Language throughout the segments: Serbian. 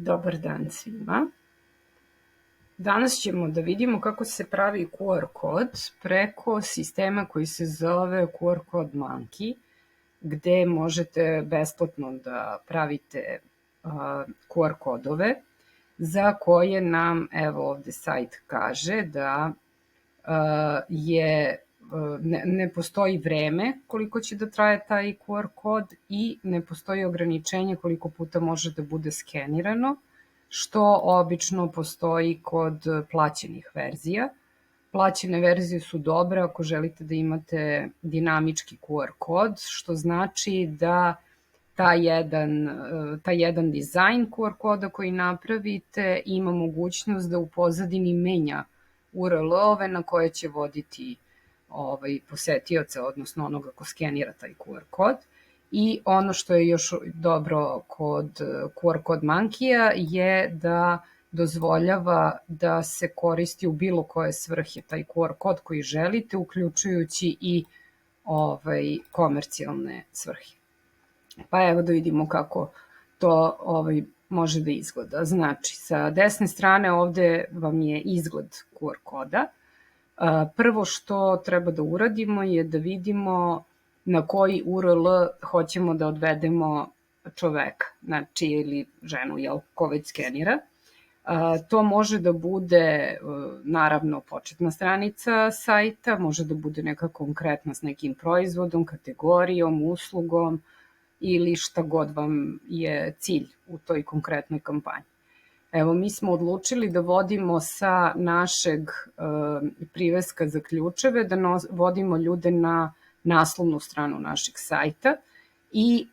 Dobar dan svima. Danas ćemo da vidimo kako se pravi QR kod preko sistema koji se zove QR Code Monkey, gde možete besplatno da pravite QR kodove za koje nam, evo ovde sajt kaže da ne postoji vreme koliko će da traje taj QR kod i ne postoji ograničenje koliko puta može da bude skenirano, što obično postoji kod plaćenih verzija. Plaćene verzije su dobre ako želite da imate dinamički QR kod, što znači da taj jedan dizajn QR koda koji napravite ima mogućnost da u pozadini menja URL-ove na koje će voditi posetioca, odnosno onoga ko skenira taj QR kod. I ono što je još dobro kod QR Code Monkey-a je da dozvoljava da se koristi u bilo koje svrhe taj QR kod koji želite, uključujući i komercijalne svrhe. Pa evo da vidimo kako to može da izgleda. Znači, sa desne strane ovde vam je izgled QR koda. Prvo što treba da uradimo je da vidimo na koji URL hoćemo da odvedemo čoveka, znači ili ženu, ko već skenira. To može da bude, naravno, početna stranica sajta, može da bude neka konkretna s nekim proizvodom, kategorijom, uslugom ili šta god vam je cilj u toj konkretnoj kampanji. Evo, mi smo odlučili da vodimo sa našeg priveska za ključeve, da vodimo ljude na naslovnu stranu našeg sajta i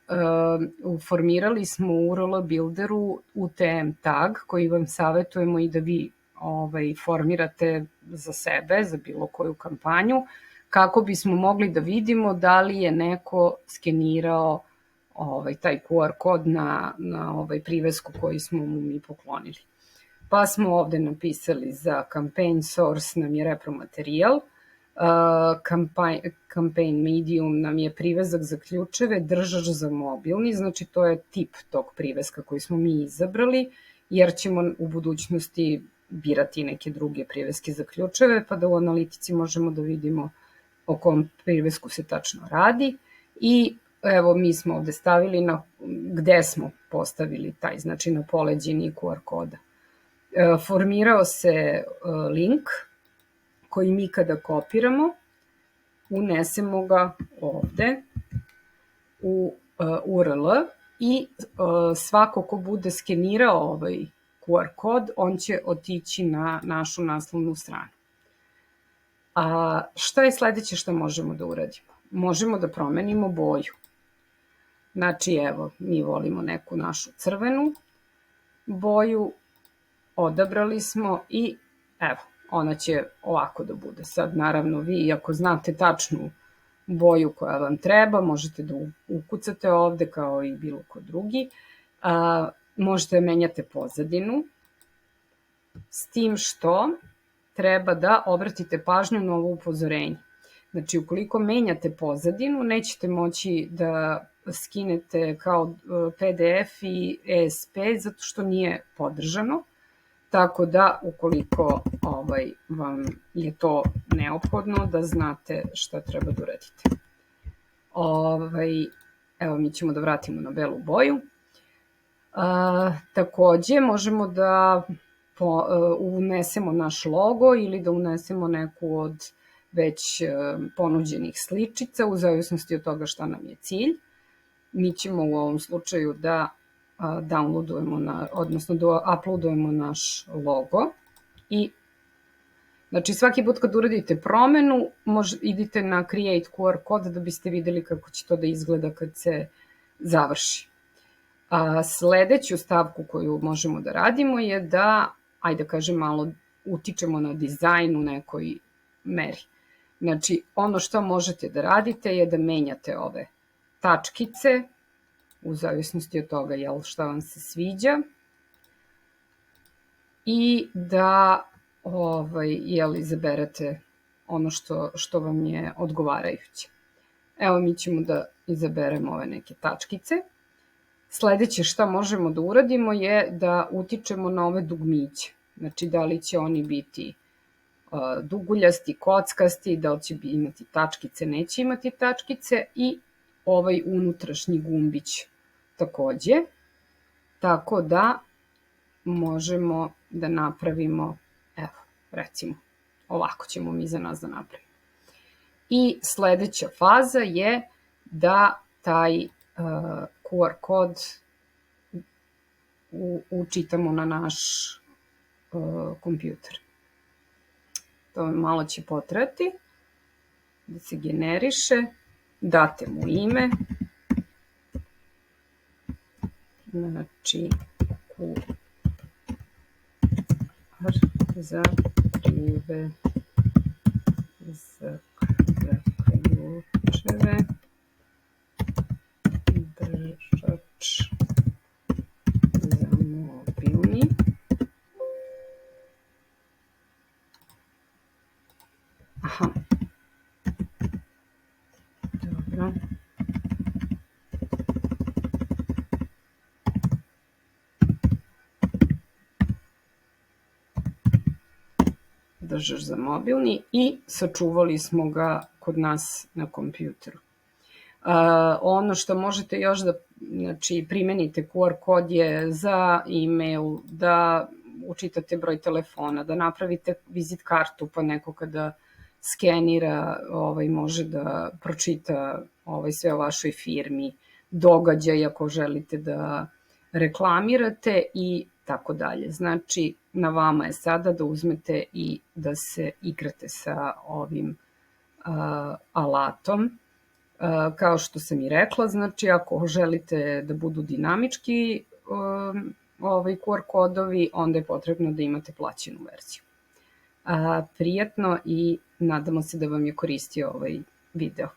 formirali smo u URL builderu UTM tag koji vam savetujemo i da vi formirate za sebe, za bilo koju kampanju, kako bismo mogli da vidimo da li je neko skenirao taj QR kod na privesku koji smo mu mi poklonili. Pa smo ovde napisali za campaign source nam je repromaterijal, campaign medium nam je privezak za ključeve, držač za mobilni, znači to je tip tog priveska koji smo mi izabrali, jer ćemo u budućnosti birati neke druge priveske za ključeve, pa da u analitici možemo da vidimo o kom privesku se tačno radi. I evo, mi smo ovde stavili gde smo postavili taj, znači na poleđini QR koda. Formirao se link koji mi kada kopiramo, unesemo ga ovde u URL i svako ko bude skenirao ovaj QR kod, on će otići na našu naslovnu stranu. A šta je sledeće što možemo da uradimo? Možemo da promenimo boju. Znači, evo, mi volimo neku našu crvenu boju, odabrali smo i evo, ona će ovako da bude. Sad, naravno, vi ako znate tačnu boju koja vam treba, možete da ukucate ovde kao i bilo ko drugi. Možete da menjate pozadinu, s tim što treba da obratite pažnju na ovo upozorenje. Znači, ukoliko menjate pozadinu, nećete moći da skinete kao PDF i ESP, zato što nije podržano. Tako da, ukoliko vam je to neophodno, da znate šta treba da uradite. Evo, mi ćemo da vratimo na belu boju. Takođe, možemo da unesemo naš logo ili da unesemo neku od već ponuđenih sličica, u zavisnosti od toga šta nam je cilj. Mi ćemo u ovom slučaju da downloadujemo, odnosno da uploadujemo naš logo i znači svaki put kad uradite promenu idite na create QR kod da biste videli kako će to da izgleda kad se završi. Sledeću stavku koju možemo da radimo je da, ajde kažem, malo utičemo na dizajn u nekoj meri. Znači, ono što možete da radite je da menjate ove tačkice, u zavisnosti od toga šta vam se sviđa, i da izaberete ono što vam je odgovarajuće. Evo, mi ćemo da izaberemo ove neke tačkice. Sledeće šta možemo da uradimo je da utičemo na ove dugmiće. Znači, da li će oni biti duguljasti, kockasti, da li će imati tačkice, neće imati tačkice i ovaj unutrašnji gumbić takođe. Tako da možemo da napravimo, evo, recimo, ovako ćemo mi za nas da napravimo. I sledeća faza je da taj QR kod učitamo na naš kompjuter. To malo će potrati da se generiše, date mu ime, znači QR za krive zaključeve, držač za mobilni. Aha. Dobro. Držač za mobilni i sačuvali smo ga kod nas na kompjuteru. Ono što možete još da primenite QR kod je za e-mail, da učitate broj telefona, da napravite vizit kartu pa neko kada skenira može da pročita sve o vašoj firmi, događaj ako želite da reklamirate i tako dalje. Znači, na vama je sada da uzmete i da se igrate sa ovim alatom. Kao što sam i rekla, znači ako želite da budu dinamički QR kodovi, onda je potrebno da imate plaćenu verziju. Prijatno i nadamo se da vam je koristio ovaj video.